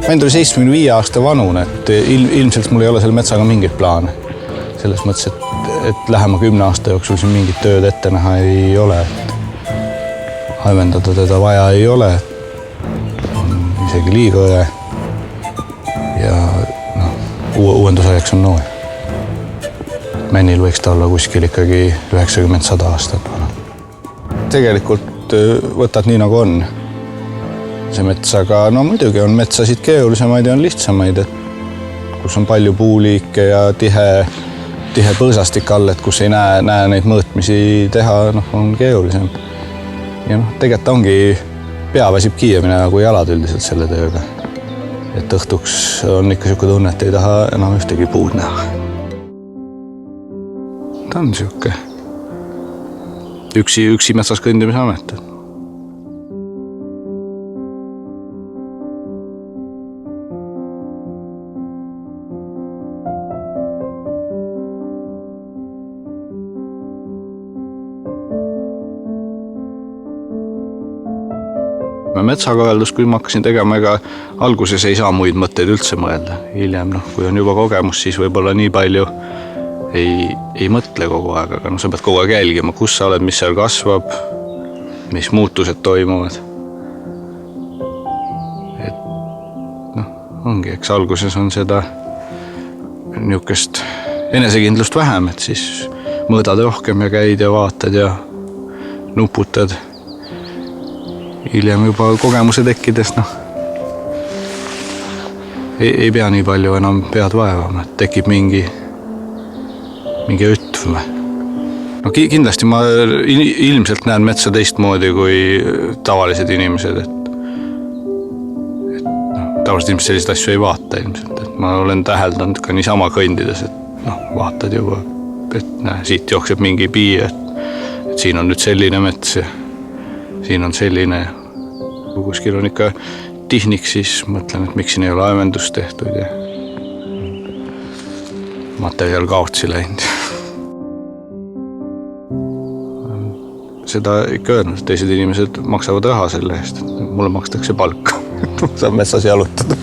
Ma olen 75 aasta vanune, et ilmselt mul ei ole selle metsaga mingit plaane. Selles mõttes, et lähema 10 aasta jooksul siin mingit tööd ette näha ei ole. Haimendada teda vaja ei ole. On isegi liiga õe. Ja uuendusajaks on noe. Männil võiks ta olla kuskil ikkagi 90-100 aastat vana. Tegelikult võtad nii nagu on. See metsaga, muidugi on metsasid keerulisemaid ja on lihtsamaid, et kus on palju puuliike ja tihe põõsastik all, et kus ei näe neid mõõtmisi teha, on keerulisem. Ja tegelikult ongi pea väsib kiiremini kui jalad üldiselt selle tööga. Et õhtuks on ikka siuke tunne, et ei taha enam ühtegi puud näha. Ta on siuke üksi metsas kõndimise amet. Metsakorraldus, kui ma hakkasin tegema, ega alguses ei saa muid mõtteid üldse mõelda. Hiljem, kui on juba kogemus, siis võib-olla nii palju ei mõtle kogu aeg, aga sa pead kogu aeg jälgima, kus sa oled, mis seal kasvab, mis muutused toimuvad. Ongi, eks alguses on seda niisugust enesekindlust vähem, et siis mõõdad rohkem ja käid ja vaatad ja nuputad. Hiljem juba kogemuse tekkides, ei pea nii palju enam pead vaevama, et tekib mingi rütm. Kindlasti ma ilmselt näen metsa teistmoodi kui tavalised inimesed, et tavalised inimesed sellised asju ei vaata ilmselt. Et ma olen täheldanud ka niisama kõndides, et vaatad juba, et siit jookseb mingi piir, et siin on nüüd selline mets ja siin on selline. Kui kuskil on ikka tihnik, siis mõtlen, et miks siin ei ole aemendust tehtud ja materjal kaotsi läinud. Seda ikka öelnud, teised inimesed maksavad raha selle eest. Mulle makstakse palka. Saab metsas jalutada.